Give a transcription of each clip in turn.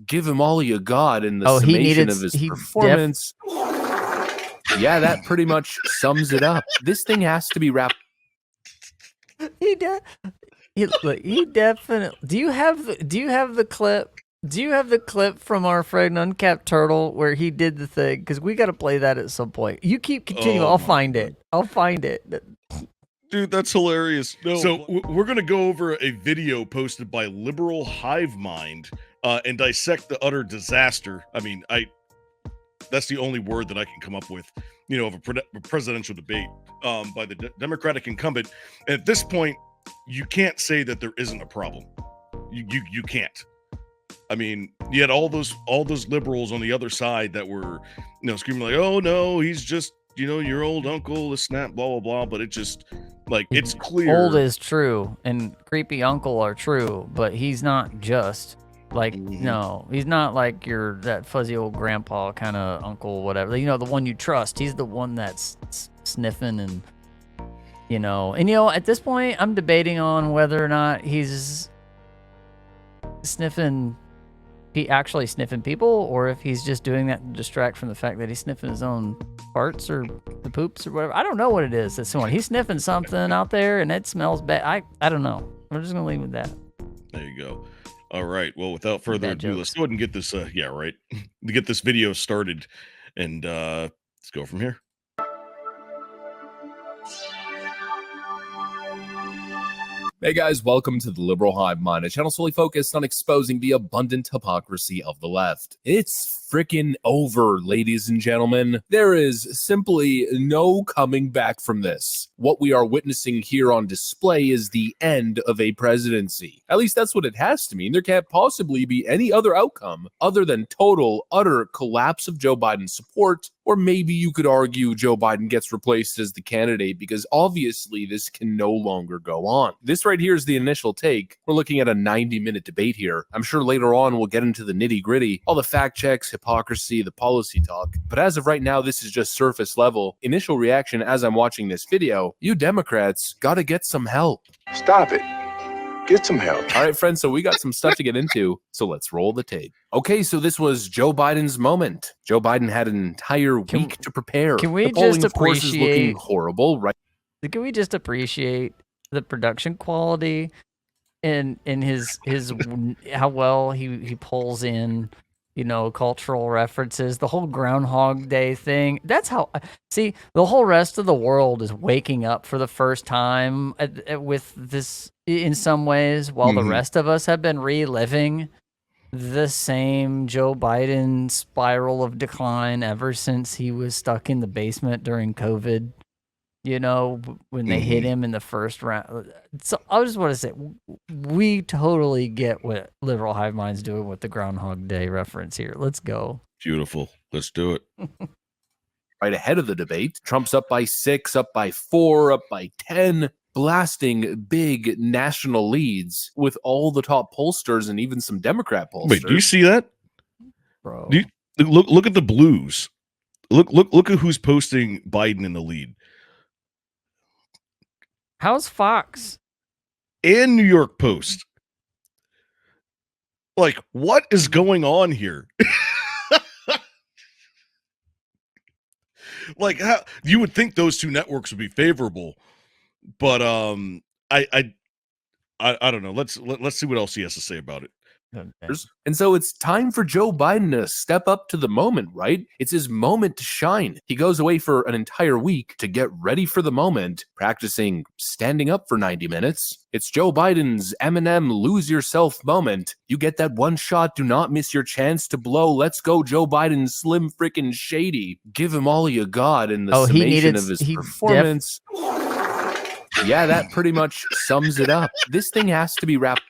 give him all you got in the Oh, he summation needed of his he performance. Yeah, that pretty much sums it up. This thing has to be wrapped. He definitely. Do you have the clip? Do you have the clip from our friend Uncapped Turtle where he did the thing? Because we got to play that at some point. You keep continuing. Oh, I'll find it. I'll find it. Dude, that's hilarious. So we're going to go over a video posted by Liberal Hive Mind and dissect the utter disaster. I mean, that's the only word that I can come up with, of a presidential debate by the Democratic incumbent. At this point, you can't say that there isn't a problem. You can't. I mean, you had all those liberals on the other side that were, screaming like, "Oh no, he's just, your old uncle, the snap, blah blah blah." But it just, it's clear. Old is true, and creepy uncle are true, but he's not just no, he's not like that fuzzy old grandpa kind of uncle, whatever. The one you trust. He's the one that's sniffing and. At this point, I'm debating on whether or not he's actually sniffing people, or if he's just doing that to distract from the fact that he's sniffing his own farts or the poops or whatever. I don't know what it is. He's sniffing something out there, and it smells bad. I don't know. I'm just gonna leave with that. There you go. All right. Well, without further ado, let's go ahead and get this. To get this video started, and let's go from here. Hey guys, welcome to the Liberal Hive Mind, a channel solely focused on exposing the abundant hypocrisy of the left. It's freaking over, ladies and gentlemen. There is simply no coming back from this. What we are witnessing here on display is the end of a presidency. At least that's what it has to mean. There can't possibly be any other outcome other than total, utter collapse of Joe Biden's support, or maybe you could argue Joe Biden gets replaced as the candidate, because obviously this can no longer go on. This right here is the initial take. We're looking at a 90-minute debate here. I'm sure later on we'll get into the nitty-gritty, all the fact checks, hypocrisy, the policy talk. But as of right now, this is just surface level. Initial reaction as I'm watching this video: you Democrats gotta get some help. Stop it. Get some help. All right, friends, so we got some stuff to get into, so let's roll the tape. Okay, so this was Joe Biden's moment. Joe Biden had an entire week to prepare. Can we the polling, just of course, is looking horrible, right? Can we just appreciate the production quality and his how well he pulls in, cultural references, the whole Groundhog Day thing. That's how, see, the whole rest of the world is waking up for the first time with this in some ways, while the rest of us have been reliving the same Joe Biden spiral of decline ever since he was stuck in the basement during COVID. When they hit him in the first round. So I just want to say, we totally get what Liberal Hive Mind's doing with the Groundhog Day reference here. Let's go. Beautiful. Let's do it. Right ahead of the debate, Trump's up by 6, up by 4, up by 10, blasting big national leads with all the top pollsters and even some Democrat pollsters. Wait, do you see that? Bro. Look at the blues. Look at who's posting Biden in the lead. How's Fox? And New York Post. What is going on here? How you would think those two networks would be favorable, but I don't know. Let's see what else he has to say about it. And so it's time for Joe Biden to step up to the moment, right? It's his moment to shine. He goes away for an entire week to get ready for the moment, practicing standing up for 90 minutes. It's Joe Biden's Eminem lose yourself moment. You get that one shot, do not miss your chance to blow. Let's go, Joe Biden, Slim frickin' Shady. Give him all you got in the summation of his performance. Yeah, that pretty much sums it up. This thing has to be wrapped.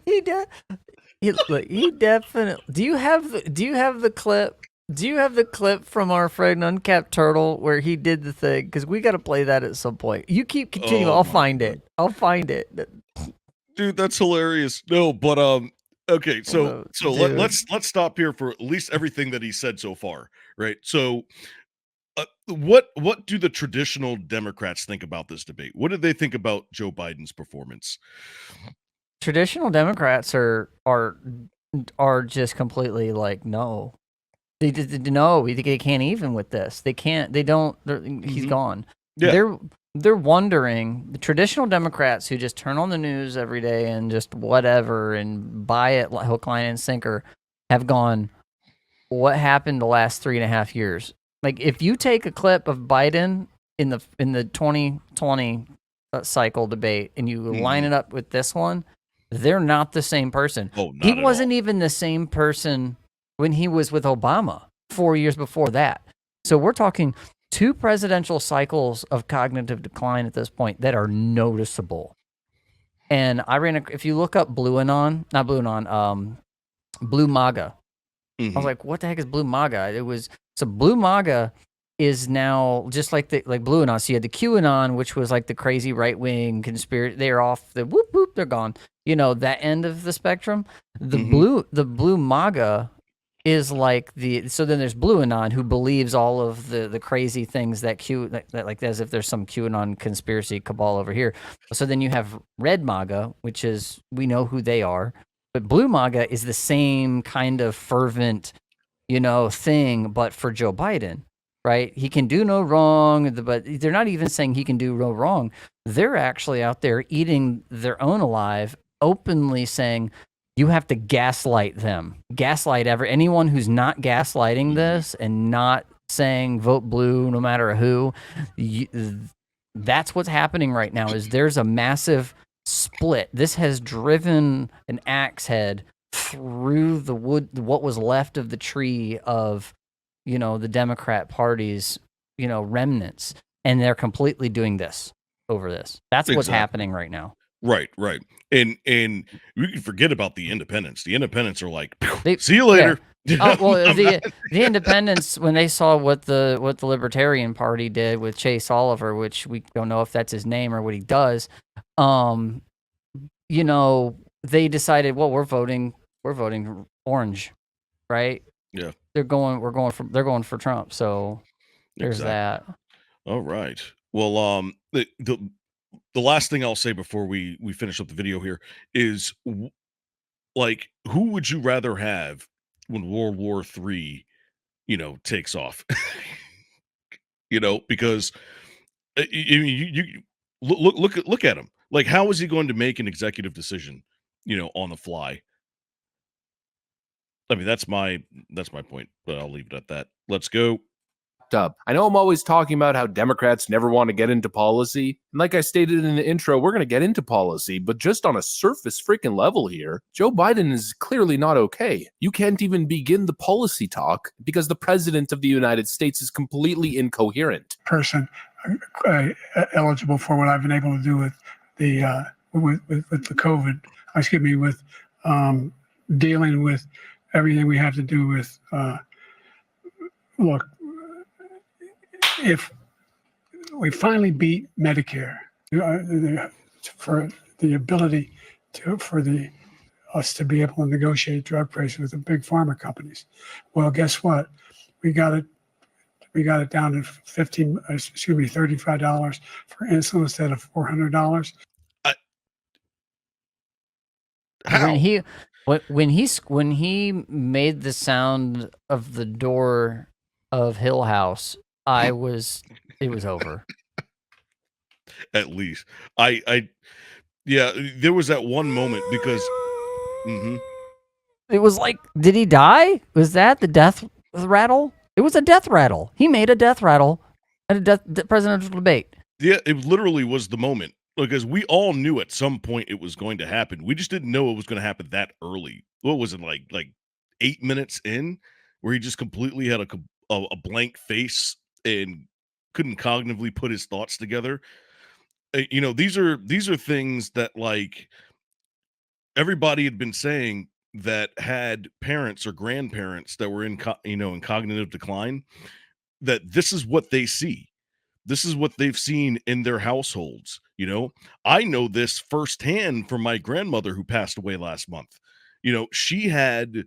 He definitely. Do you have the clip? Do you have the clip from our friend Uncapped Turtle where he did the thing? Because we got to play that at some point. You keep continuing. I'll find it. Dude, that's hilarious. No, but okay. So let's stop here for at least everything that he said so far, right? So, what do the traditional Democrats think about this debate? What do they think about Joe Biden's performance? Traditional Democrats are are just completely like, no. They can't even with this. They can't. They don't. He's gone. Yeah. They're wondering, the traditional Democrats who just turn on the news every day and just whatever and buy it hook, line, and sinker have gone, what happened the last 3.5 years? Like, if you take a clip of Biden in the 2020 cycle debate and you line it up with this one, they're not the same person. Oh, not He at wasn't all. even the same person when he was with Obama 4 years before that. So we're talking 2 presidential cycles of cognitive decline at this point that are noticeable. And if you look up Blue MAGA. I was like, what the heck is Blue MAGA? Blue MAGA is now just like Blue Anon. So you had the QAnon, which was like the crazy right wing conspiracy. They're off the whoop whoop. They're gone. That end of the spectrum. The Blue MAGA is like so then there's Blue Anon, who believes all of the crazy things that like as if there's some QAnon conspiracy cabal over here. So then you have Red MAGA, which is, we know who they are, but Blue MAGA is the same kind of fervent, thing, but for Joe Biden, right? He can do no wrong, but they're not even saying he can do no wrong. They're actually out there eating their own alive, openly saying, you have to gaslight them. Gaslight anyone who's not gaslighting this and not saying vote blue no matter who. That's what's happening right now. Is there's a massive split. This has driven an axe head through the wood, what was left of the tree of, the Democrat Party's, remnants, and they're completely doing this over this. That's what's happening right now. Right. And we can forget about the independents. The independents are like, see you later. Yeah. The independents, when they saw what the Libertarian Party did with Chase Oliver, which we don't know if that's his name or what he does, they decided, well, we're voting orange, right? Yeah. They're going for Trump. So there's that. All right. Well, the last thing I'll say before we finish up the video here is, like, who would you rather have when World War III, takes off? Because you look at him. Like, how is he going to make an executive decision, on the fly? I mean, that's my point, but I'll leave it at that. Let's go. Up. I know I'm always talking about how Democrats never want to get into policy. And like I stated in the intro, we're going to get into policy, but just on a surface freaking level here, Joe Biden is clearly not okay. You can't even begin the policy talk because the president of the United States is completely incoherent. Person eligible for what I've been able to do with the with the COVID. Excuse me, with dealing with everything we have to do with. Look, if we finally beat Medicare for the ability for us to be able to negotiate drug pricing with the big pharma companies, well, guess what? We got it down to $35 for insulin instead of $400. How? When he made the sound of the door of Hill House, it was over. At least yeah, there was that one moment because it was like, did he die? Was that the death rattle? It was a death rattle. He made a death rattle at a presidential debate. Yeah, it literally was the moment, because we all knew at some point it was going to happen. We just didn't know it was going to happen that early. What was it, like 8 minutes in, where he just completely had a blank face and couldn't cognitively put his thoughts together. These are things that, like, everybody had been saying that had parents or grandparents that were in cognitive decline, that this is what they see. This is what they've seen in their households. I know this firsthand from my grandmother who passed away last month. She had,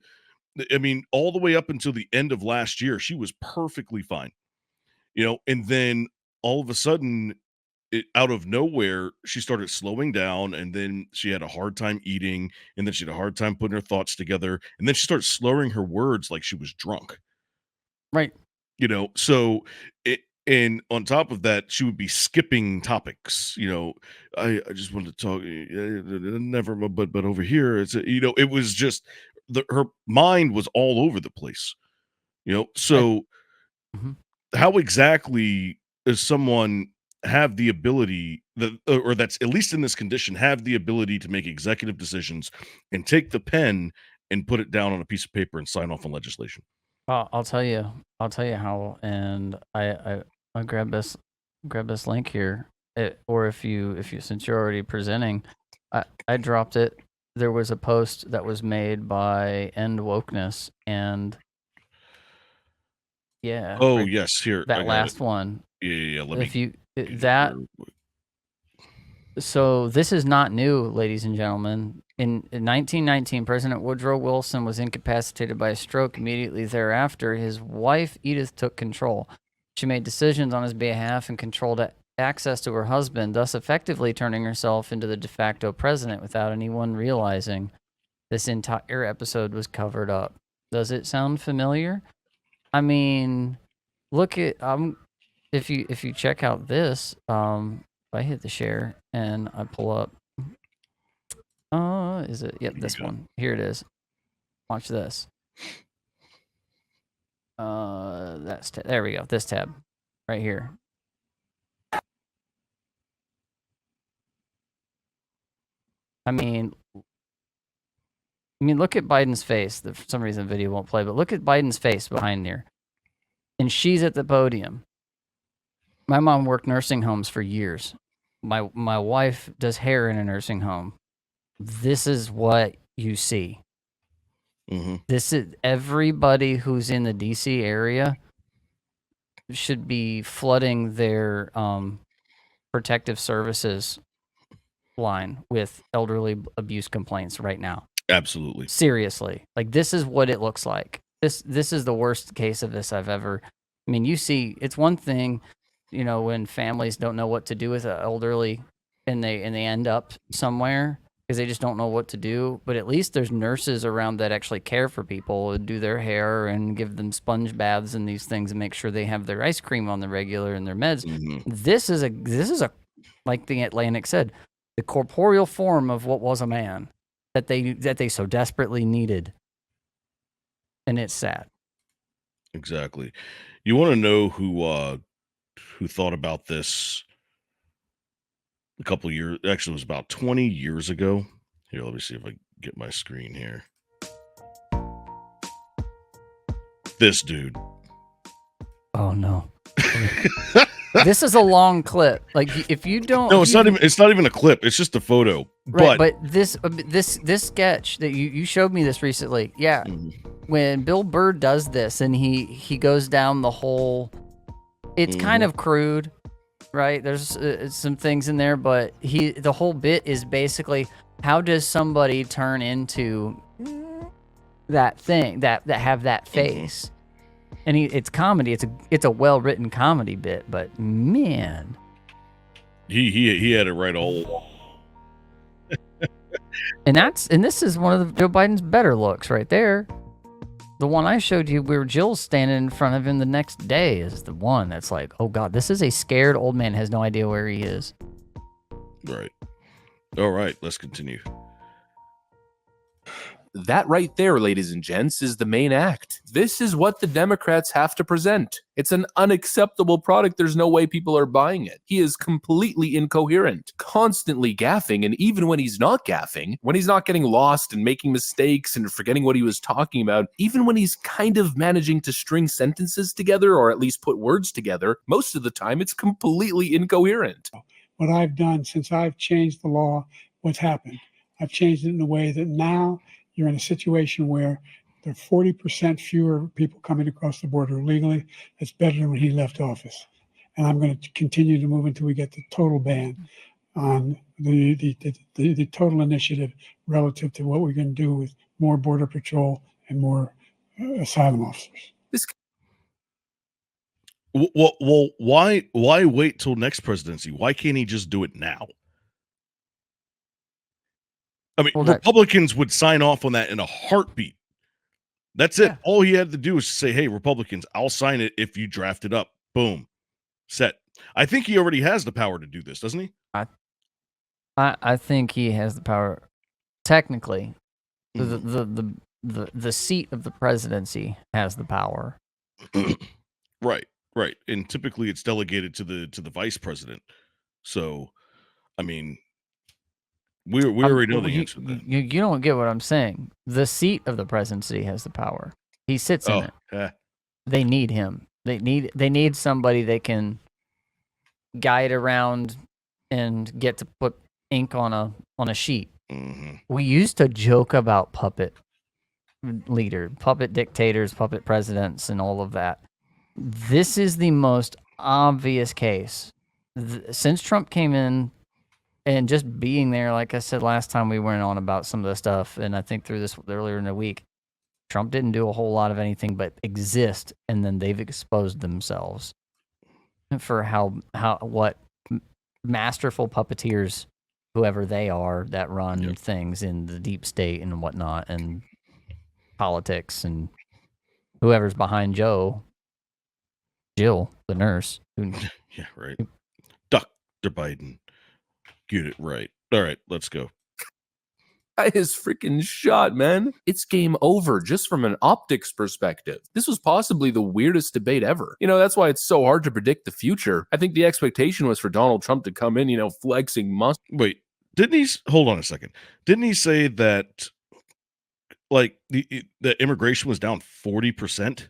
all the way up until the end of last year, she was perfectly fine. And then all of a sudden, out of nowhere, she started slowing down, and then she had a hard time eating, and then she had a hard time putting her thoughts together, and then she started slurring her words like she was drunk. Right. So and on top of that, she would be skipping topics. I just wanted to talk. Never, but over here, it was just her mind was all over the place. So Mhm. how exactly does someone have the ability or that's at least in this condition have the ability to make executive decisions and take the pen and put it down on a piece of paper and sign off on legislation? I'll tell you. I'll tell you how. And I'll grab this link here. Or if you since you're already presenting, I dropped it. There was a post that was made by End Wokeness, and yeah. Oh, right, yes, here, I that got it. last one. Yeah, let If me you get it that here real quick. So this is not new, ladies and gentlemen. In 1919, President Woodrow Wilson was incapacitated by a stroke. Immediately thereafter, his wife Edith took control. She made decisions on his behalf and controlled access to her husband, thus effectively turning herself into the de facto president without anyone realizing. This entire episode was covered up. Does it sound familiar? I mean, look at if you check out this, if I hit the share and I pull up, is it? Yep, this Okay. one. Here it is. Watch this. There we go. This tab, right here. I mean, look at Biden's face. For some reason, the video won't play, but look at Biden's face behind here, and she's at the podium. My mom worked nursing homes for years. My wife does hair in a nursing home. This is what you see. Mm-hmm. This is everybody who's in the DC area should be flooding their protective services line with elderly abuse complaints right now. Absolutely. Seriously. Like, this is what it looks like. This is the worst case of this I've ever. I mean, you see, it's one thing, when families don't know what to do with an elderly and they end up somewhere because they just don't know what to do. But at least there's nurses around that actually care for people and do their hair and give them sponge baths and these things and make sure they have their ice cream on the regular and their meds. Mm-hmm. This is a like the Atlantic said, the corporeal form of what was a man that they so desperately needed. And it's sad. Exactly. You want to know who thought about this a couple years? Actually, it was about 20 years ago. Here, let me see if I get my screen here. This dude. Oh no. This is a long clip. Like, if you don't. No, it's not even a clip. It's just a photo. Right, but this sketch that you showed me this recently. Yeah. Mhm. When Bill Burr does this and he goes down the whole, it's kind of crude, right? There's some things in there, but the whole bit is basically, how does somebody turn into that thing that have that face? And it's comedy. It's a well-written comedy bit, but man, he had it right all. and this is one of Joe Biden's better looks right there. The one I showed you, where Jill's standing in front of him the next day, is the one that's like, oh God, this is a scared old man, has no idea where he is. Right. All right, let's continue. That right there, ladies and gents, is the main act. This is what the Democrats have to present. It's an unacceptable product. There's no way people are buying it. He is completely incoherent, constantly gaffing, and even when he's not gaffing, when he's not getting lost and making mistakes and forgetting what he was talking about, even when he's kind of managing to string sentences together or at least put words together, most of the time it's completely incoherent. What I've done since I've changed the law, what's happened? I've changed it in a way that now you're in a situation where there are 40% fewer people coming across the border legally. It's better than when he left office. And I'm going to continue to move until we get the total ban on the total initiative relative to what we're going to do with more border patrol and more asylum officers. Well, why wait till next presidency? Why can't he just do it now? I mean, Well, Republicans would sign off on that in a heartbeat. That's it. Yeah. All he had to do was say, "Hey, Republicans, I'll sign it if you draft it up." Boom, set. I think he already has the power to do this, doesn't he? I think he has the power. Technically, Mhm. the seat of the presidency has the power. Right, right. And typically it's delegated to the vice president. So, I mean, we already know the answer to that. You don't get what I'm saying. The seat of the presidency has the power. He sits in Oh, it. yeah. They need him. They need somebody they can guide around and get to put ink on a sheet. Mm-hmm. We used to joke about puppet dictators, puppet presidents, and all of that. This is the most obvious case. Since Trump came in, and just being there, like I said last time we went on about some of the stuff, and I think through this earlier in the week, Trump didn't do a whole lot of anything but exist, and then they've exposed themselves for what masterful puppeteers, whoever they are, that run things in the deep state and whatnot, and politics, and whoever's behind Jill, the nurse. Yeah, right. Dr. Biden. Get it right. All right, let's go. Guy is freaking shot, man. It's game over just from an optics perspective. This was possibly the weirdest debate ever. That's why it's so hard to predict the future. I think the expectation was for Donald Trump to come in, flexing muscle. Wait, hold on a second. Didn't he say that like the immigration was down 40%?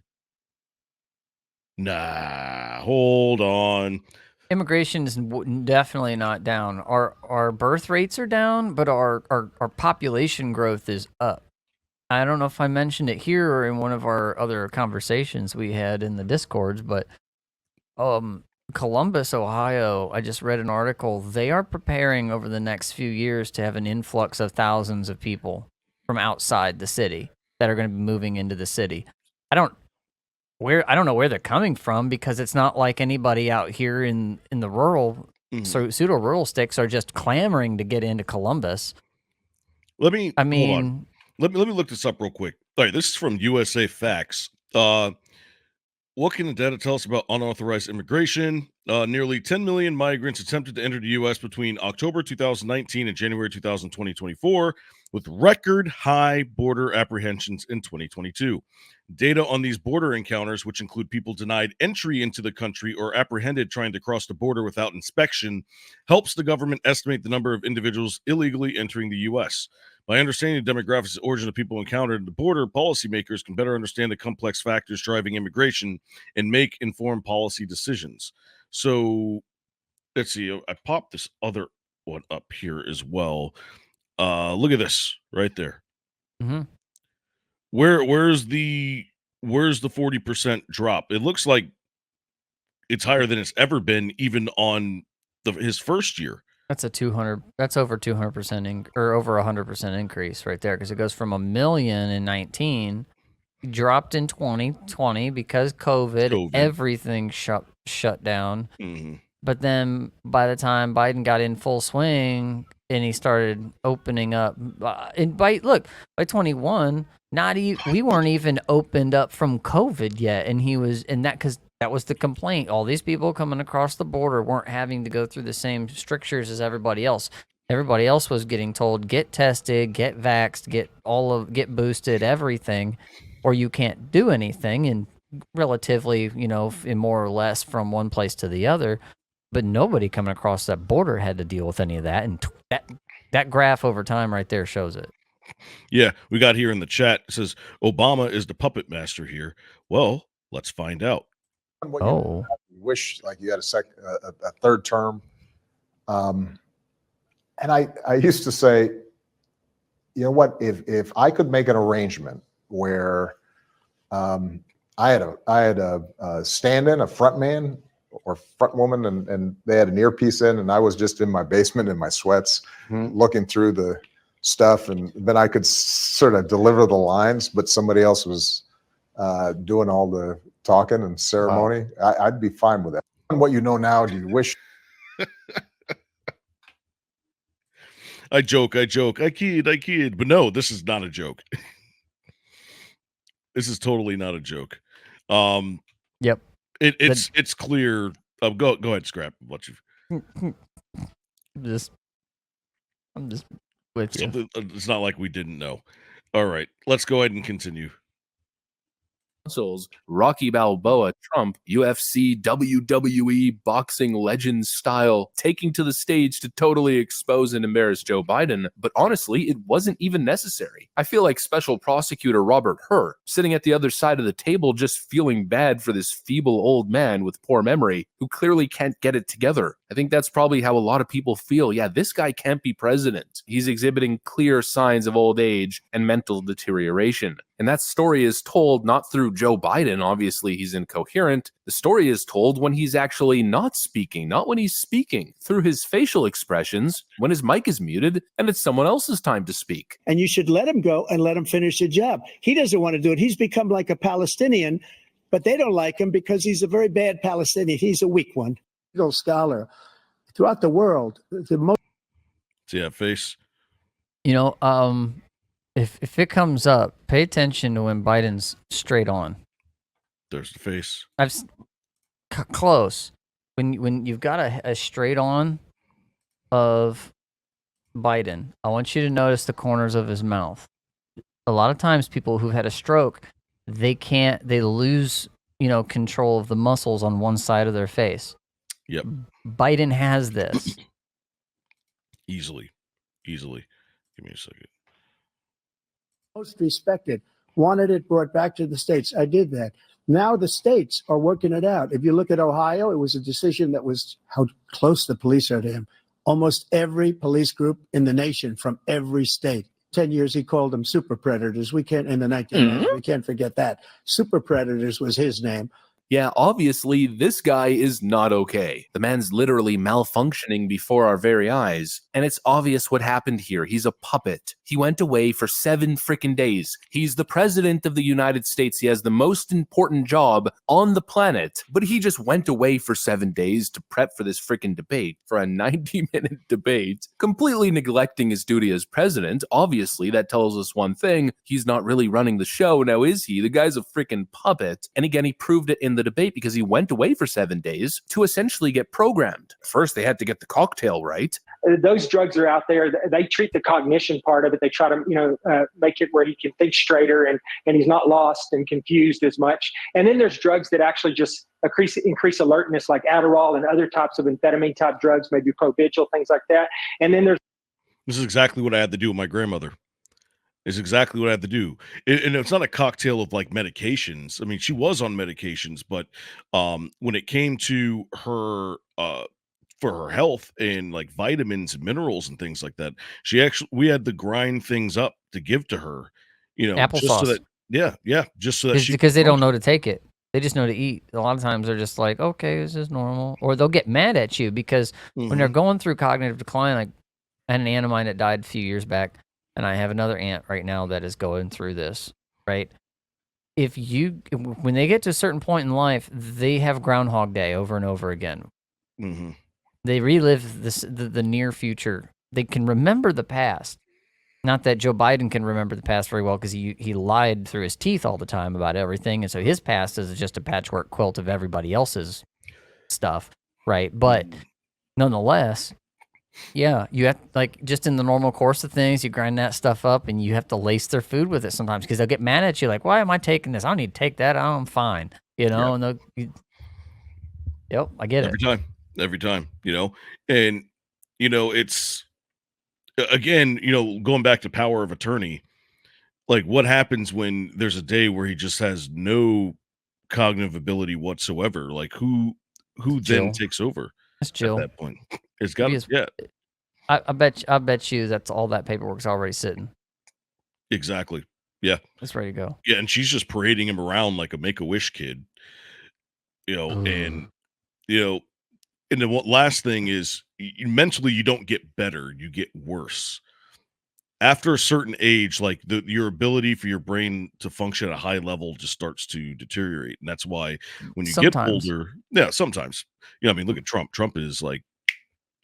Nah, hold on. Immigration is definitely not down. Our birth rates are down, but our population growth is up. I don't know if I mentioned it here or in one of our other conversations we had in the Discords, but Columbus, Ohio, I just read an article. They are preparing over the next few years to have an influx of thousands of people from outside the city that are going to be moving into the city. I don't know where they're coming from, because it's not like anybody out here in the rural, pseudo rural sticks are just clamoring to get into Columbus. Hold on. Let me look this up real quick. All right, this is from USA Facts. What can the data tell us about unauthorized immigration? Nearly 10 million migrants attempted to enter the U.S. between October 2019 and January 2024, with record high border apprehensions in 2022. Data on these border encounters, which include people denied entry into the country or apprehended trying to cross the border without inspection, helps the government estimate the number of individuals illegally entering the U.S. By understanding the demographics and origin of people encountered at the border, policymakers can better understand the complex factors driving immigration and make informed policy decisions. So, let's see. I popped this other one up here as well. Look at this right there. Mm-hmm. Where's the 40% drop? It looks like it's higher than it's ever been, even on his first year. That's over 200% or over 100% increase right there, because it goes from 1 million in 19, dropped in 2020 because COVID. Everything shut down. Mm-hmm. But then by the time Biden got in full swing and he started opening up, and by 21, we weren't even opened up from COVID yet, and because that was the complaint. All these people coming across the border weren't having to go through the same strictures as everybody else. Everybody else was getting told, get tested, get vaxxed, get boosted, everything, or you can't do anything, and relatively, in more or less from one place to the other. But nobody coming across that border had to deal with any of that, and that graph over time right there shows it. Yeah, we got here in the chat. It says Obama is the puppet master here. Well, let's find out. You wish like you had a third term. And I used to say, you know what, if I could make an arrangement where I had a stand-in, a front man or front woman, and they had an earpiece in, and I was just in my basement in my sweats looking through the stuff, and then I could sort of deliver the lines, but somebody else was doing all the talking and ceremony, I'd be fine with that. What you know now, do you wish? I joke, I kid, but no, this is not a joke. This is totally not a joke. Yep. It's clear. Go ahead, Scrap. What you? I'm just with you. It's not like we didn't know. All right, let's go ahead and continue. Rocky Balboa, Trump, UFC, WWE, boxing legend style, taking to the stage to totally expose and embarrass Joe Biden. But honestly, it wasn't even necessary. I feel like Special Prosecutor Robert Hur, sitting at the other side of the table, just feeling bad for this feeble old man with poor memory who clearly can't get it together. I think that's probably how a lot of people feel. Yeah, this guy can't be president. He's exhibiting clear signs of old age and mental deterioration. And that story is told not through Joe Biden. Obviously, he's incoherent. The story is told when he's actually not speaking, not when he's speaking, through his facial expressions, when his mic is muted and it's someone else's time to speak. And you should let him go and let him finish the job. He doesn't want to do it. He's become like a Palestinian, but they don't like him because he's a very bad Palestinian. He's a weak one. Legal scholar throughout the world. The most. See that face? You know, if it comes up, pay attention to when Biden's straight on. There's the face. Close. When you've got a straight on of Biden, I want you to notice the corners of his mouth. A lot of times people who've had a stroke, they lose, control of the muscles on one side of their face. Yep. Biden has this. Easily. Give me a second. Most respected, wanted it brought back to the states. I did that. Now the states are working it out. If you look at Ohio, it was a decision that was how close the police are to him. Almost every police group in the nation from every state. 10 years, he called them super predators. We can't, in the 1990s, we can't forget that. Super predators was his name. Yeah, obviously, this guy is not okay. The man's literally malfunctioning before our very eyes. And it's obvious what happened here. He's a puppet. He went away for 7 freaking days. He's the president of the United States. He has the most important job on the planet. But he just went away for 7 days to prep for this freaking debate, for a 90-minute debate, completely neglecting his duty as president. Obviously, that tells us one thing. He's not really running the show, now is he? The guy's a freaking puppet. And again, he proved it in the debate because he went away for 7 days to essentially get programmed. First, they had to get the cocktail right. Those drugs are out there. They treat the cognition part of it. They try to, make it where he can think straighter and he's not lost and confused as much. And then there's drugs that actually just increase alertness, like Adderall and other types of amphetamine type drugs, maybe Provigil, things like that. And then This is exactly what I had to do with my grandmother. Is exactly what I had to do. And it's not a cocktail of like medications. I mean, she was on medications, but when it came to her for her health and like vitamins and minerals and things like that, we had to grind things up to give to her, Applesauce. just so that just so that she because they don't know to take it. They just know to eat. A lot of times they're just like, okay, this is normal. Or they'll get mad at you because when they're going through cognitive decline, like I had an aunt of mine that died a few years back. And I have another aunt right now that is going through this, right? When they get to a certain point in life, they have Groundhog Day over and over again. Mm-hmm. They relive the near future. They can remember the past. Not that Joe Biden can remember the past very well because he lied through his teeth all the time about everything. And so his past is just a patchwork quilt of everybody else's stuff, right? But nonetheless... Yeah, you have just in the normal course of things, you grind that stuff up and you have to lace their food with it sometimes because they'll get mad at you like, why am I taking this? I don't need to take that. I'm fine, and yep, I get every time, and it's again, going back to power of attorney, like what happens when there's a day where he just has no cognitive ability whatsoever? Like who then takes over at that point? It's got yeah. I bet you that's all that paperwork's already sitting. Exactly. Yeah. It's ready to go. Yeah, and she's just parading him around like a Make-A-Wish kid. And the last thing is mentally you don't get better, you get worse. after a certain age, like your ability for your brain to function at a high level just starts to deteriorate. And that's why when you get Sometimes. older, yeah, sometimes, I mean, look at Trump. Trump is like,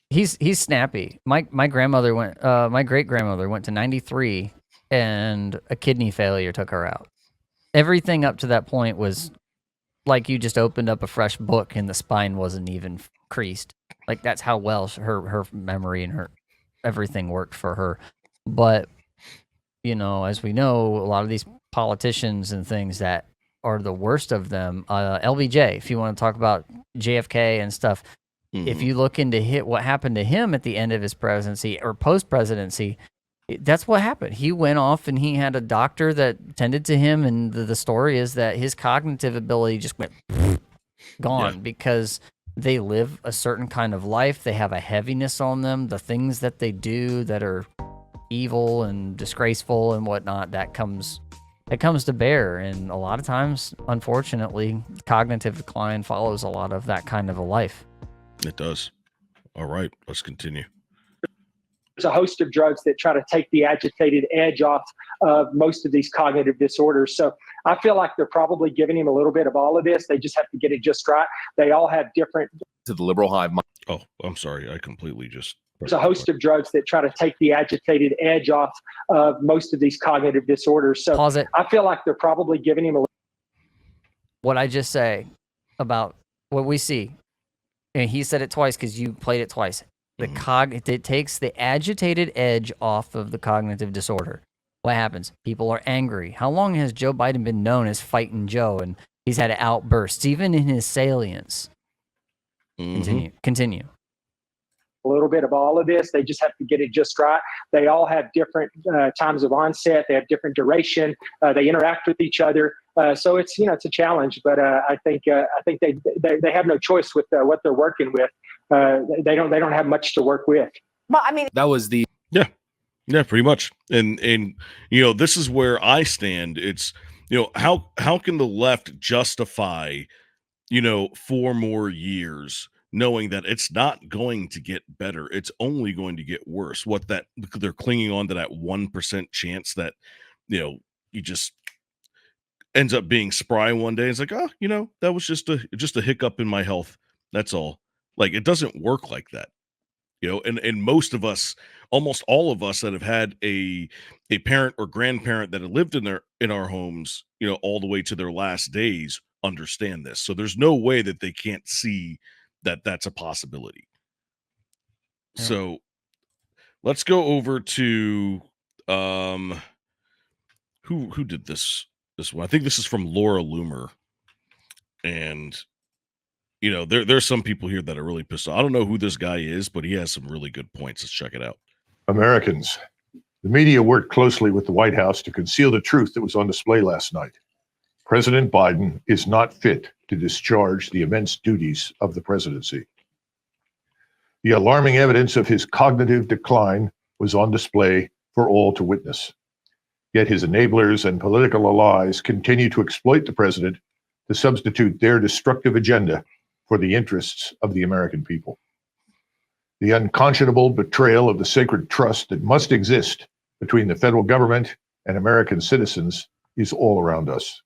He's snappy. My grandmother went. My great grandmother went to 93, and a kidney failure took her out. Everything up to that point was like you just opened up a fresh book and the spine wasn't even creased. Like that's how well her memory and her everything worked for her. But as we know, a lot of these politicians and things that are the worst of them, LBJ. If you want to talk about JFK and stuff. If you look into what happened to him at the end of his presidency or post-presidency, that's what happened. He went off and he had a doctor that tended to him, and the story is that his cognitive ability just went gone because they live a certain kind of life. They have a heaviness on them. The things that they do that are evil and disgraceful and whatnot, that comes to bear. And a lot of times, unfortunately, cognitive decline follows a lot of that kind of a life. It does. All right, let's continue. There's a host of drugs that try to take the agitated edge off of most of these cognitive disorders. So I feel like they're probably giving him a little bit of all of this. They just have to get it just right. They all have different. To the liberal hive mind. Oh, I'm sorry. I completely just. There's a host of drugs that try to take the agitated edge off of most of these cognitive disorders. So Pause it. I feel like they're probably giving him a. What I just say about what we see, and he said it twice because you played it twice. It takes the agitated edge off of the cognitive disorder. What happens? People are angry. How long has Joe Biden been known as Fighting Joe? And he's had outbursts, even in his salience. Continue. A little bit of all of this. They just have to get it just right. They all have different times of onset. They have different duration. They interact with each other. So it's it's a challenge. But I think they have no choice with what they're working with. They don't have much to work with. Well, I mean, That was the Yeah, pretty much. And this is where I stand. It's how can the left justify 4 more years knowing that it's not going to get better, it's only going to get worse? They're clinging on to that 1% chance that you just ends up being spry one day. It's like, oh, that was just a hiccup in my health, that's all. Like, it doesn't work like that. And most of us, almost all of us that have had a parent or grandparent that have lived in our homes, all the way to their last days, understand this. So there's no way that they can't see that that's a possibility. Yeah. So let's go over to who did this one. I think this is from Laura Loomer, and there's some people here that are really pissed off. I don't know who this guy is, but he has some really good points. Let's check it out. Americans, the media worked closely with the White House to conceal the truth that was on display last night. President Biden is not fit to discharge the immense duties of the presidency. The alarming evidence of his cognitive decline was on display for all to witness. Yet his enablers and political allies continue to exploit the president to substitute their destructive agenda for the interests of the American people. The unconscionable betrayal of the sacred trust that must exist between the federal government and American citizens is all around us.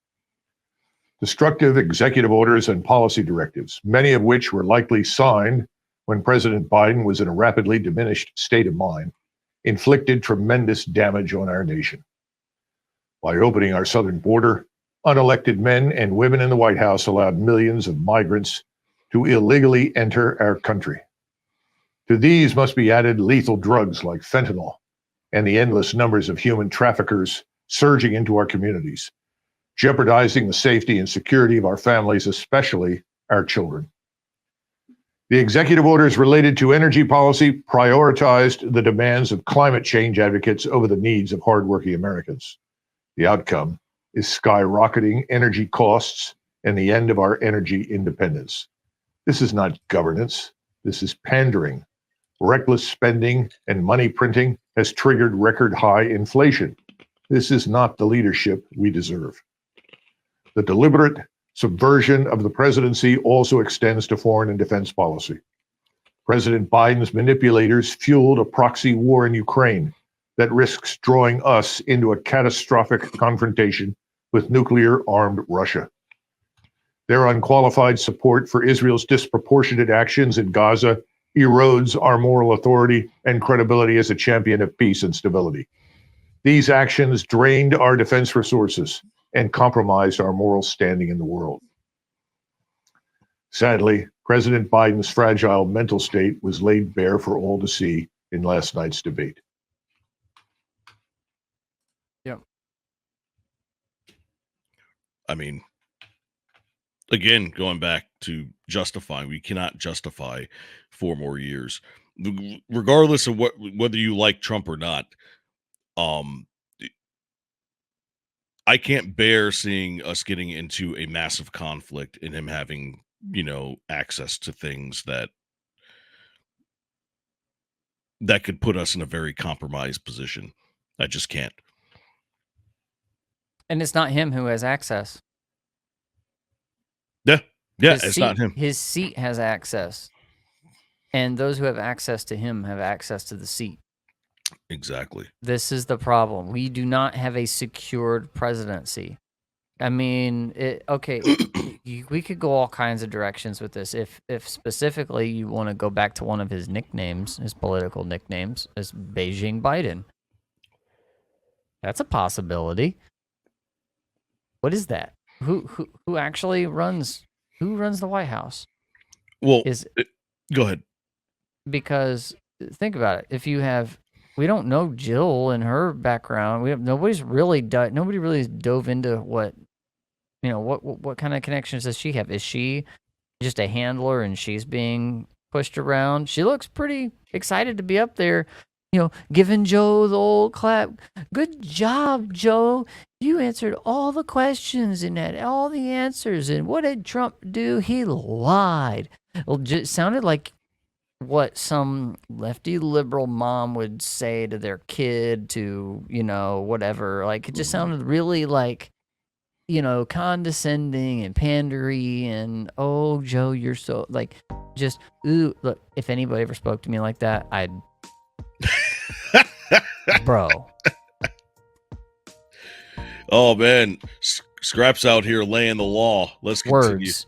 Destructive executive orders and policy directives, many of which were likely signed when President Biden was in a rapidly diminished state of mind, inflicted tremendous damage on our nation. By opening our southern border, unelected men and women in the White House allowed millions of migrants to illegally enter our country. To these must be added lethal drugs like fentanyl and the endless numbers of human traffickers surging into our communities, jeopardizing the safety and security of our families, especially our children. The executive orders related to energy policy prioritized the demands of climate change advocates over the needs of hardworking Americans. The outcome is skyrocketing energy costs and the end of our energy independence. This is not governance. This is pandering. Reckless spending and money printing has triggered record high inflation. This is not the leadership we deserve. The deliberate subversion of the presidency also extends to foreign and defense policy. President Biden's manipulators fueled a proxy war in Ukraine that risks drawing us into a catastrophic confrontation with nuclear-armed Russia. Their unqualified support for Israel's disproportionate actions in Gaza erodes our moral authority and credibility as a champion of peace and stability. These actions drained our defense resources and compromised our moral standing in the world. Sadly, President Biden's fragile mental state was laid bare for all to see in last night's debate. Yep. I mean, again, going back to justifying, we cannot justify 4 more years, regardless of whether you like Trump or not. I can't bear seeing us getting into a massive conflict and him having, access to things that could put us in a very compromised position. I just can't. And it's not him who has access. Yeah, it's not him. His seat has access. And those who have access to him have access to the seat. Exactly. This is the problem. We do not have a secured presidency. I mean, we could go all kinds of directions with this. If specifically you want to go back to one of his nicknames, his political nicknames, as Beijing Biden. That's a possibility. What is that? Who actually runs? Who runs the White House? Well, go ahead. Because think about it. If you have, we don't know Jill and her background. Nobody really dove into what kind of connections does she have? Is she just a handler and she's being pushed around? She looks pretty excited to be up there, giving Joe the old clap. Good job, Joe. You answered all the questions and had all the answers. And what did Trump do? He lied. Well, just sounded like what some lefty liberal mom would say to their kid to, whatever. Like, it just sounded really like, condescending and pandery and, oh, Joe, you're so, like, just, ooh, look, if anybody ever spoke to me like that, I'd, bro. Oh, man. Scraps out here laying the law. Let's continue. Words.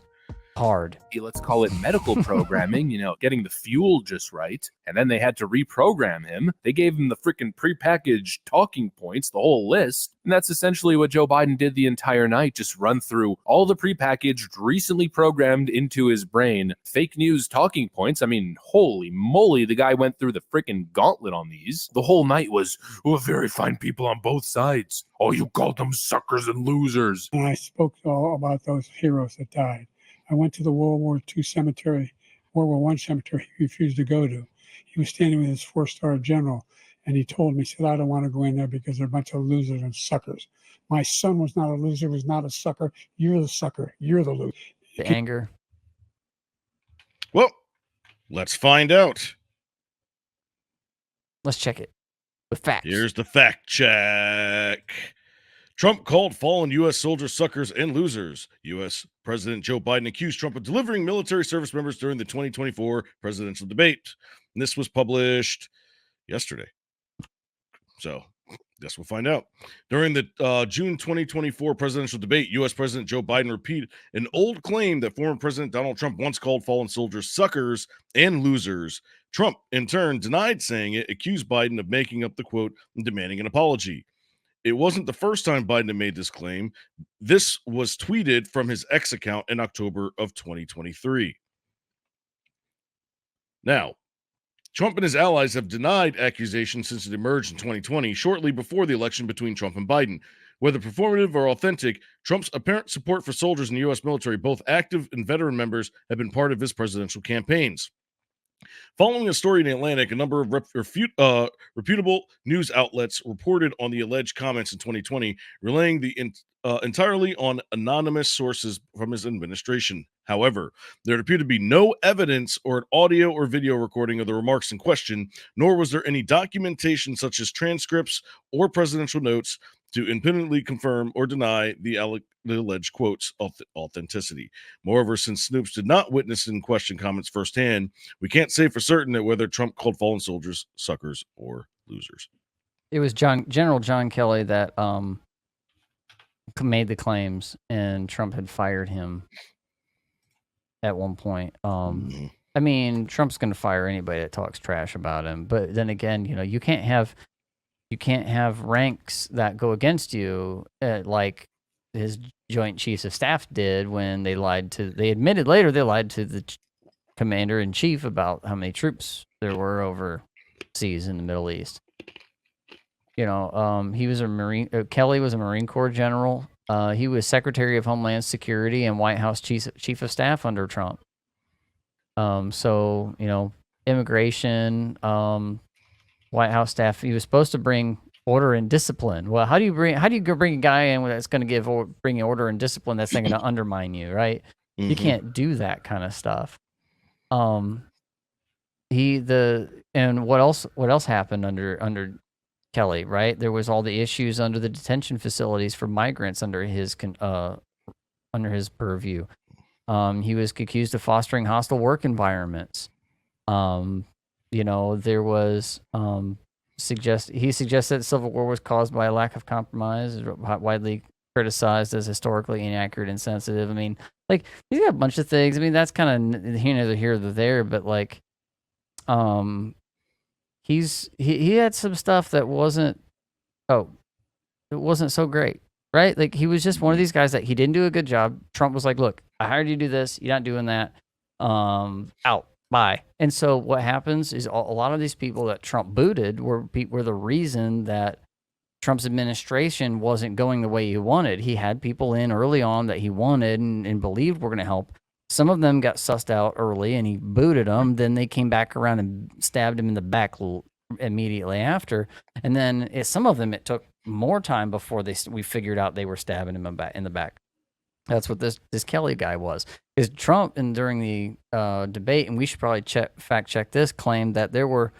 Hard. Let's call it medical programming, getting the fuel just right. And then they had to reprogram him. They gave him the freaking prepackaged talking points, the whole list. And that's essentially what Joe Biden did the entire night. Just run through all the prepackaged, recently programmed into his brain fake news talking points. I mean, holy moly, the guy went through the freaking gauntlet on these. The whole night was, very fine people on both sides. Oh, you called them suckers and losers. And I spoke all about those heroes that died. I went to the World War II cemetery, World War I cemetery he refused to go to. He was standing with his 4-star general, and he told me, he said, I don't want to go in there because they're a bunch of losers and suckers. My son was not a loser, was not a sucker. You're the sucker. You're the loser. The anger. Well, let's find out. Let's check it with facts. Here's the fact check. Trump called fallen U.S. soldiers suckers and losers. U.S. President Joe Biden accused Trump of delivering military service members during the 2024 presidential debate. And this was published yesterday. So, guess we'll find out. During the June 2024 presidential debate, U.S. President Joe Biden repeated an old claim that former President Donald Trump once called fallen soldiers suckers and losers. Trump, in turn, denied saying it, accused Biden of making up the quote and demanding an apology. It wasn't the first time Biden had made this claim. This was tweeted from his X account in October of 2023. Now, Trump and his allies have denied accusations since it emerged in 2020, shortly before the election between Trump and Biden. Whether performative or authentic, Trump's apparent support for soldiers in the U.S. military, both active and veteran members, have been part of his presidential campaigns. Following a story in The Atlantic, a number of reputable news outlets reported on the alleged comments in 2020, relaying the entirely on anonymous sources from his administration. However, there appeared to be no evidence or an audio or video recording of the remarks in question, nor was there any documentation such as transcripts or presidential notes to independently confirm or deny the alleged quotes authenticity. Moreover, since Snoops did not witness in question comments firsthand, we can't say for certain that whether Trump called fallen soldiers suckers or losers. it was General John Kelly that made the claims, and Trump had fired him at one point. I mean, Trump's going to fire anybody that talks trash about him, but then again, you can't have ranks that go against you, like his Joint Chiefs of Staff did when they admitted later they lied to the commander in chief about how many troops there were overseas in the Middle East. He was a Marine. Kelly was a Marine Corps general. He was Secretary of Homeland Security and White House Chief of Staff under Trump. Immigration, White House staff. He was supposed to bring order and discipline. Well, how do you bring a guy in that's going to bring order and discipline that's not going to undermine you, right? You can't do that kind of stuff. And what else happened under Kelly, right? There was all the issues under the detention facilities for migrants under his purview. He was accused of fostering hostile work environments. There was he suggested that Civil War was caused by a lack of compromise, widely criticized as historically inaccurate and insensitive. I mean, like, he's got a bunch of things. I mean, that's kind of neither here nor there, but like, he had some stuff that wasn't so great, right? Like, he was just one of these guys that he didn't do a good job. Trump was like, look, I hired you to do this. You're not doing that. Out. Bye. And so what happens is a lot of these people that Trump booted were the reason that Trump's administration wasn't going the way he wanted. He had people in early on that he wanted and believed were going to help. Some of them got sussed out early and he booted them. Then they came back around and stabbed him in the back immediately after. And then some of them, it took more time before we figured out they were stabbing him in the back. That's what this Kelly guy was. Is Trump, and during the debate, and we should probably fact check this, claimed that there were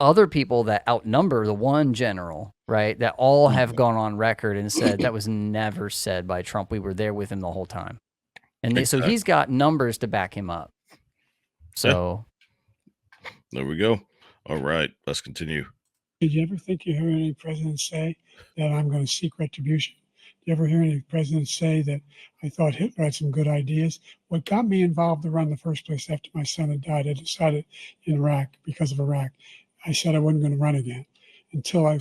other people that outnumber the one general, right? That all have gone on record and said that was never said by Trump. We were there with him the whole time. And so he's got numbers to back him up. So there we go. All right, let's continue. Did you ever think you heard any president say that I'm going to seek retribution? Did you ever hear any president say that I thought Hitler had some good ideas? What got me involved to run in the first place after my son had died, I decided in Iraq, because of Iraq, I said I wasn't going to run again until I...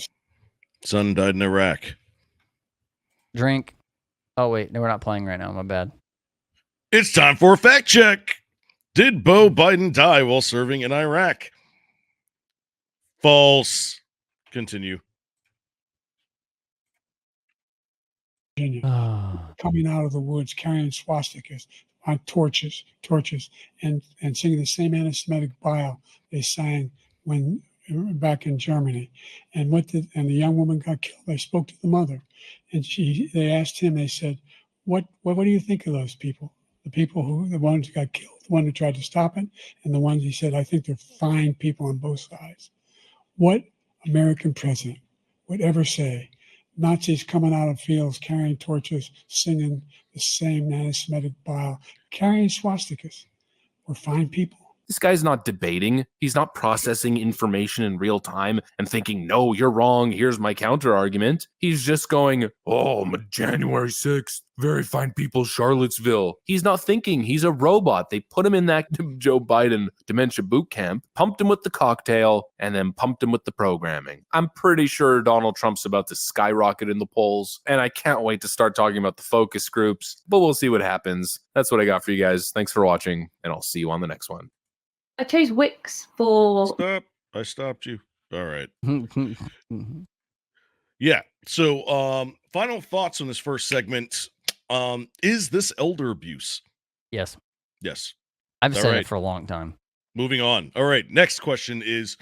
Son died in Iraq. Drink. Oh, wait. No, we're not playing right now. My bad. It's time for a fact check. Did Beau Biden die while serving in Iraq? False. Continue. Virginia, coming out of the woods carrying swastikas on torches, and singing the same anti-Semitic bile they sang when back in Germany. And the young woman got killed. They spoke to the mother, and they asked him. They said, "What do you think of those people? The people the ones who got killed, the one who tried to stop it, and the ones," he said, "I think they're fine people on both sides." What American president would ever say Nazis coming out of fields carrying torches, singing the same anti-Semitic bile, carrying swastikas were fine people? This guy's not debating. He's not processing information in real time and thinking, no, you're wrong. Here's my counter argument. He's just going, oh, January 6th. Very fine people, Charlottesville. He's not thinking. He's a robot. They put him in that Joe Biden dementia boot camp, pumped him with the cocktail, and then pumped him with the programming. I'm pretty sure Donald Trump's about to skyrocket in the polls, and I can't wait to start talking about the focus groups, but we'll see what happens. That's what I got for you guys. Thanks for watching, and I'll see you on the next one. I chose Wix for... Stop. I stopped you. All right. Yeah. So, final thoughts on this first segment. Is this elder abuse? Yes. Yes. I've said it for a long time. Moving on. All right. Next question is,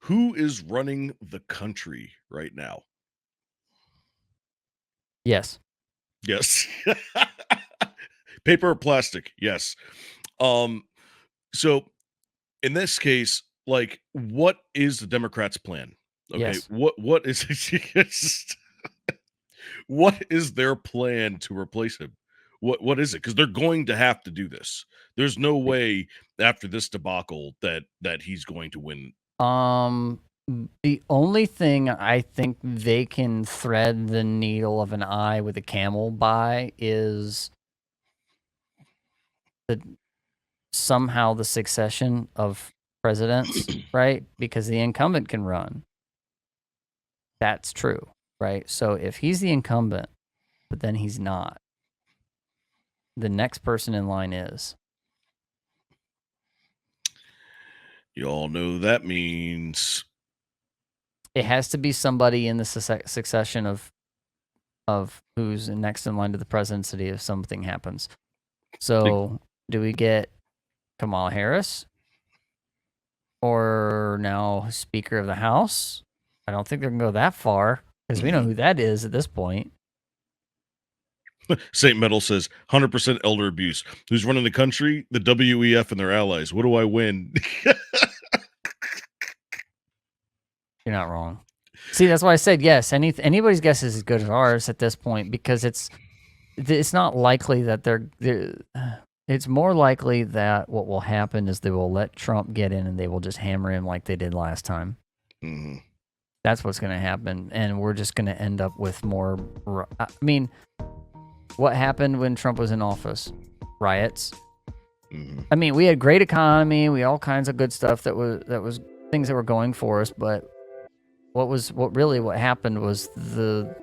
who is running the country right now? Yes. Yes. Paper or plastic? Yes. So in this case, like, what is the Democrats' plan? Okay. Yes. What is what is their plan to replace him? What is it? Because they're going to have to do this. There's no way after this debacle that he's going to win. The only thing I think they can thread the needle of an eye with a camel by is somehow the succession of presidents, right? Because the incumbent can run. That's true, right? So if he's the incumbent, but then he's not, the next person in line is. You all know that means It has to be somebody in the succession of who's next in line to the presidency if something happens. So do we get Kamala Harris or now Speaker of the House? I don't think they're going to go that far because we know who that is at this point. St. Metal says 100% elder abuse. Who's running the country? The WEF and their allies. What do I win? You're not wrong. See, that's why I said yes. Anybody's guess is as good as ours at this point because it's not likely that they're it's more likely that what will happen is they will let Trump get in and they will just hammer him like they did last time. Mm-hmm. That's what's going to happen, and we're just going to end up with more. I mean, what happened when Trump was in office? Riots. Mm-hmm. I mean, we had great economy, we had all kinds of good stuff that was things that were going for us, but what happened was the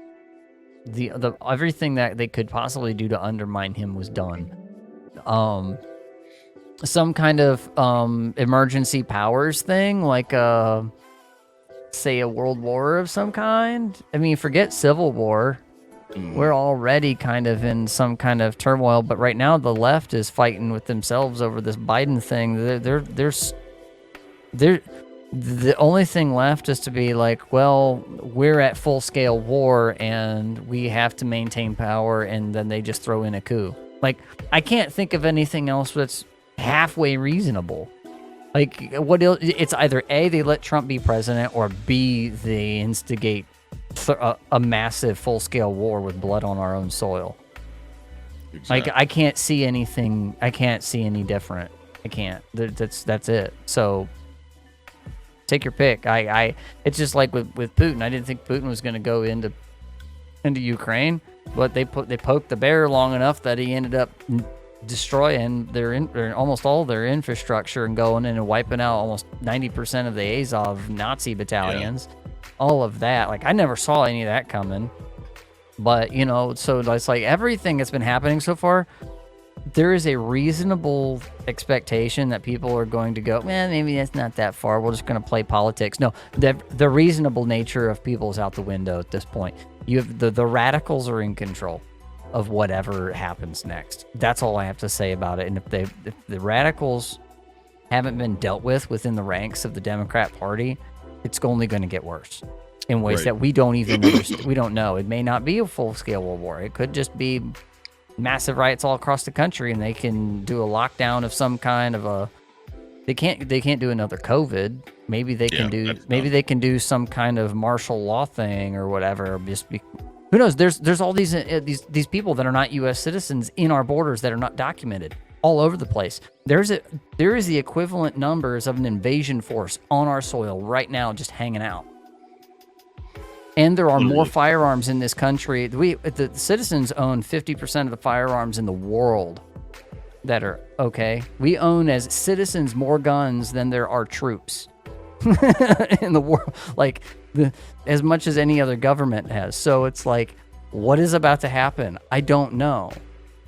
everything that they could possibly do to undermine him was done. Some kind of emergency powers thing, like say a world war of some kind. I mean, forget civil war. We're already kind of in some kind of turmoil, but right now the left is fighting with themselves over this Biden thing. The only thing left is to be like, well, we're at full-scale war and we have to maintain power, and then they just throw in a coup. Like, I can't think of anything else that's halfway reasonable. Like, it's either A, they let Trump be president, or B, they instigate a massive full-scale war with blood on our own soil. Exactly. Like, I can't see anything. I can't see any different. I can't. That's it. So take your pick. It's just like with Putin. I didn't think Putin was going to go into Ukraine, but they poked the bear long enough that he ended up destroying almost all their infrastructure and going in and wiping out almost 90% of the Azov Nazi battalions. Yeah. All of that. Like, I never saw any of that coming. But, so it's like everything that's been happening so far, there is a reasonable expectation that people are going to go, man, maybe that's not that far. We're just going to play politics. No, the reasonable nature of people is out the window at this point. You have the radicals are in control of whatever happens next. That's all I have to say about it. And if the radicals haven't been dealt with within the ranks of the Democrat Party, it's only going to get worse in ways that we don't even understand. We don't know. It may not be a full-scale world war. It could just be massive riots all across the country, and they can do a lockdown of some kind of a. They can't do another COVID. Maybe they can do. Maybe they can do some kind of martial law thing or whatever. Who knows? There's all these people that are not U.S. citizens in our borders that are not documented all over the place. There is the equivalent numbers of an invasion force on our soil right now, just hanging out. And there are more firearms in this country. The citizens own 50% of the firearms in the world that are okay. We own as citizens more guns than there are troops in the world, like as much as any other government has. So it's like, what is about to happen? I don't know.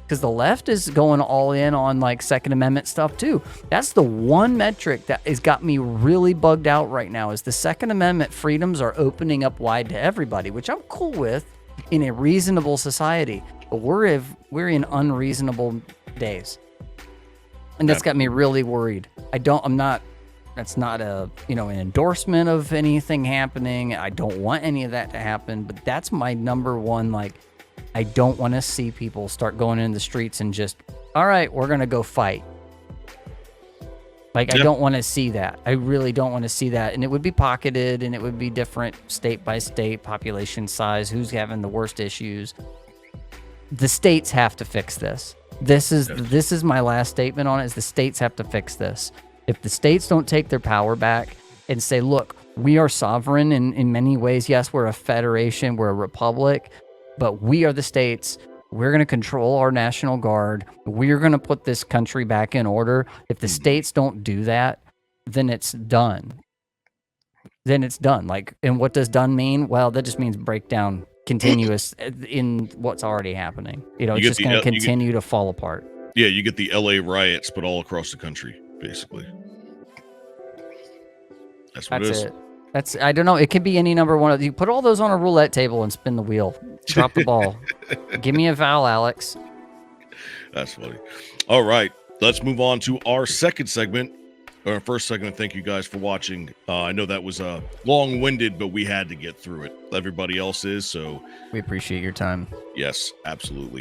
Because the left is going all in on like Second Amendment stuff too. That's the one metric that has got me really bugged out right now, is the Second Amendment freedoms are opening up wide to everybody, which I'm cool with in a reasonable society. But we're in unreasonable days, and that's got me really worried. That's not an endorsement of anything happening. I don't want any of that to happen, but that's my number one, like, I don't want to see people start going in the streets and just, all right, we're going to go fight. Like, I don't want to see that. I really don't want to see that. And it would be pocketed, and it would be different state by state, population size, who's having the worst issues. The states have to fix this. This is my last statement on it, is the states have to fix this. If the states don't take their power back and say, look, We are sovereign in many ways. Yes, we're a federation, we're a republic, but we are the states. We're going to control our National Guard. We're going to put this country back in order. If the states don't do that, then it's done. Then it's done. Like, and what does done mean? Well, that just means breakdown continuous in what's already happening. You know, it's just going to continue to fall apart. Yeah, you get the LA riots, but all across the country, basically. That's what it is. That's, I don't know. It could be any number one. You put all those on a roulette table and spin the wheel. Drop the ball. Give me a vowel, Alex. That's funny. All right, let's move on to our second segment. Our first segment, thank you guys for watching. I know that was long-winded, but we had to get through it. Everybody else is, so... We appreciate your time. Yes, absolutely.